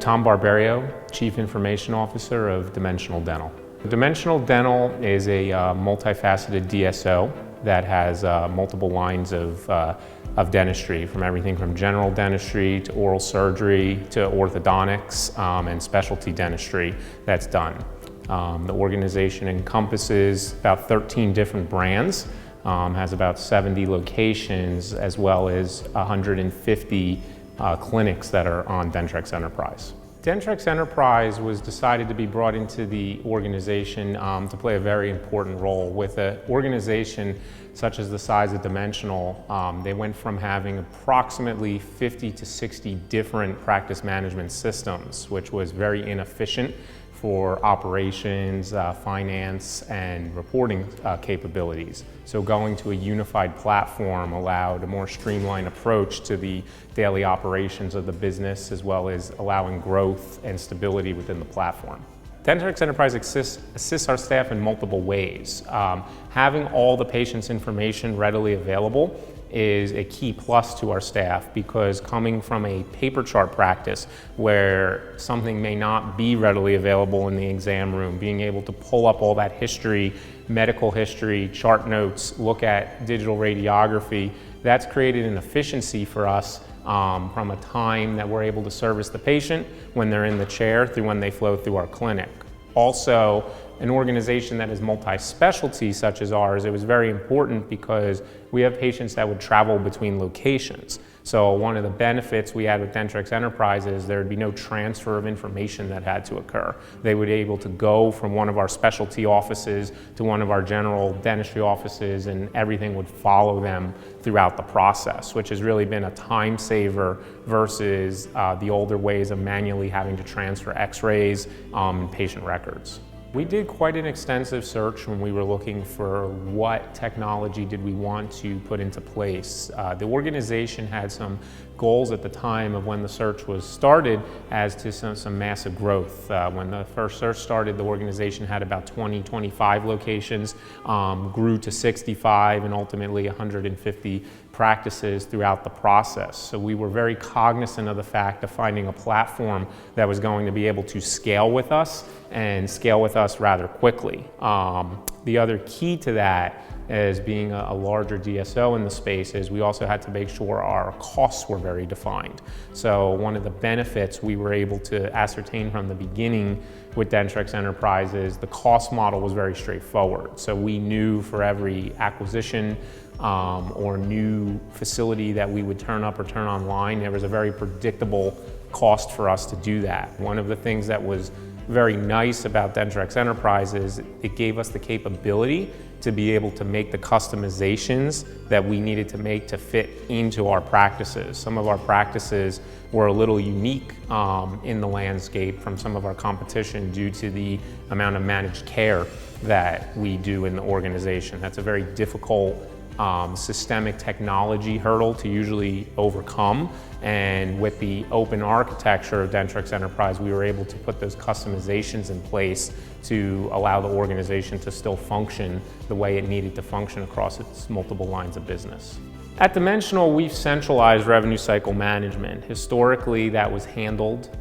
Tom Barberio, Chief Information Officer of Dimensional Dental. Dimensional Dental is a multifaceted DSO that has multiple lines of dentistry, from everything from general dentistry to oral surgery to orthodontics and specialty dentistry that's done. The organization encompasses about 13 different brands, has about 70 locations, as well as 150 clinics that are on Dentrix Enterprise. Dentrix Enterprise was decided to be brought into the organization to play a very important role. With an organization such as the size of Dimensional, they went from having approximately 50 to 60 different practice management systems, which was very inefficient for operations, finance, and reporting capabilities. So going to a unified platform allowed a more streamlined approach to the daily operations of the business, as well as allowing growth and stability within the platform. Dentrix Enterprise assists our staff in multiple ways. Having all the patient's information readily available is a key plus to our staff, because coming from a paper chart practice where something may not be readily available in the exam room, being able to pull up all that history, medical history, chart notes, look at digital radiography, that's created an efficiency for us from a time that we're able to service the patient when they're in the chair through when they flow through our clinic. Also, an organization that is multi-specialty such as ours, it was very important because we have patients that would travel between locations. So one of the benefits we had with Dentrix Enterprise is there would be no transfer of information that had to occur. They would be able to go from one of our specialty offices to one of our general dentistry offices, and everything would follow them throughout the process, which has really been a time saver versus the older ways of manually having to transfer x-rays and patient records. We did quite an extensive search when we were looking for what technology did we want to put into place. The organization had some goals at the time of when the search was started as to some massive growth. When the first search started, the organization had about 20-25 locations, grew to 65, and ultimately 150 practices throughout the process. So we were very cognizant of the fact of finding a platform that was going to be able to scale with us, and scale with us rather quickly. The other key to that, as being a larger DSO in the space, is we also had to make sure our costs were very defined. So one of the benefits we were able to ascertain from the beginning with Dentrix Enterprise is the cost model was very straightforward. So we knew for every acquisition or new facility that we would turn up or turn online, there was a very predictable cost for us to do that. One of the things that was very nice about Dentrix Enterprise is it gave us the capability to be able to make the customizations that we needed to make to fit into our practices. Some of our practices were a little unique in the landscape from some of our competition due to the amount of managed care that we do in the organization. That's a very difficult systemic technology hurdle to usually overcome, and with the open architecture of Dentrix Enterprise, we were able to put those customizations in place to allow the organization to still function the way it needed to function across its multiple lines of business. At Dimensional, we've centralized revenue cycle management. Historically, that was handled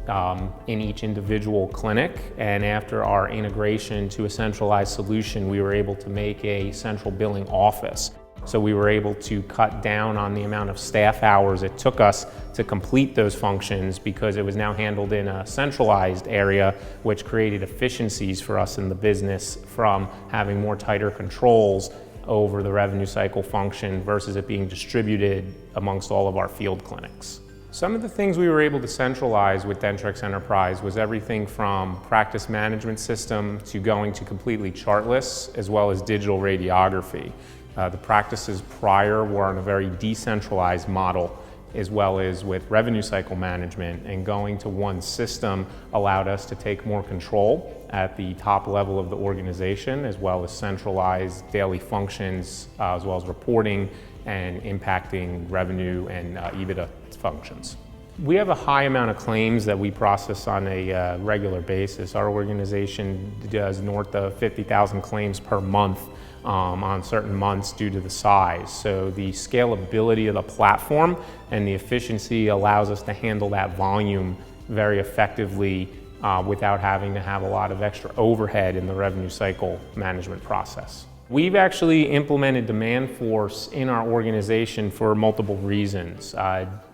in each individual clinic, and after our integration to a centralized solution, we were able to make a central billing office. So we were able to cut down on the amount of staff hours it took us to complete those functions, because it was now handled in a centralized area, which created efficiencies for us in the business from having more tighter controls over the revenue cycle function versus it being distributed amongst all of our field clinics. Some of the things we were able to centralize with Dentrix Enterprise was everything from practice management system to going to completely chartless, as well as digital radiography. The practices prior were on a very decentralized model, as well as with revenue cycle management, and going to one system allowed us to take more control at the top level of the organization, as well as centralized daily functions, as well as reporting and impacting revenue and EBITDA functions. We have a high amount of claims that we process on a regular basis. Our organization does north of 50,000 claims per month on certain months due to the size. So the scalability of the platform and the efficiency allows us to handle that volume very effectively without having to have a lot of extra overhead in the revenue cycle management process. We've actually implemented Demandforce in our organization for multiple reasons.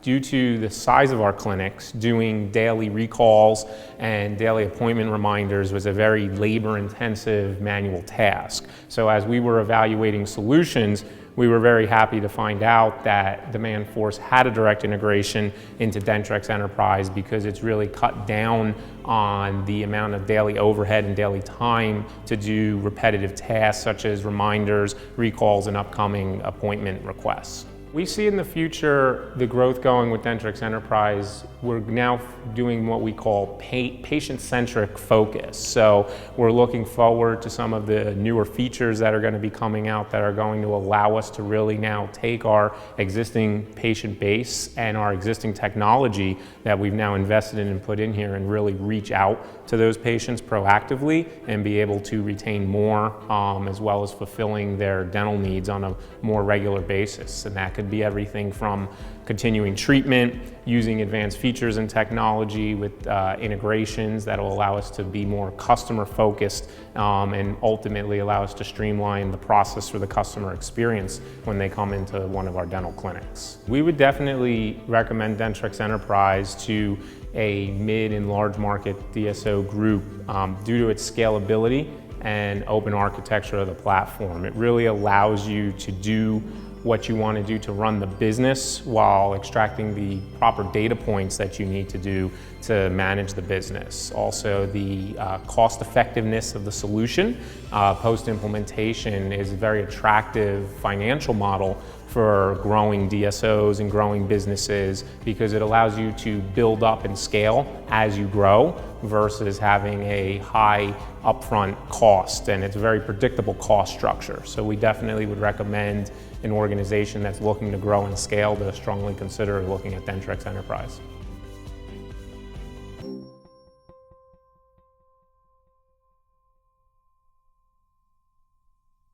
Due to the size of our clinics, doing daily recalls and daily appointment reminders was a very labor-intensive manual task. So as we were evaluating solutions, we were very happy to find out that Demandforce had a direct integration into Dentrix Enterprise because it's really cut down on the amount of daily overhead and daily time to do repetitive tasks such as reminders, recalls, and upcoming appointment requests. We see in the future the growth going with Dentrix Enterprise. We're now doing what we call patient-centric focus. So we're looking forward to some of the newer features that are going to be coming out that are going to allow us to really now take our existing patient base and our existing technology that we've now invested in and put in here and really reach out to those patients proactively and be able to retain more as well as fulfilling their dental needs on a more regular basis. And that could be everything from continuing treatment, using advanced features and technology with integrations that will allow us to be more customer focused and ultimately allow us to streamline the process for the customer experience when they come into one of our dental clinics. We would definitely recommend Dentrix Enterprise to a mid and large market DSO group due to its scalability and open architecture of the platform. It really allows you to do what you want to do to run the business while extracting the proper data points that you need to do to manage the business. Also, the cost effectiveness of the solution post-implementation is a very attractive financial model for growing DSOs and growing businesses because it allows you to build up and scale as you grow versus having a high upfront cost, and it's a very predictable cost structure. So we definitely would recommend an organization that's looking to grow and scale to strongly consider looking at Dentrix Enterprise.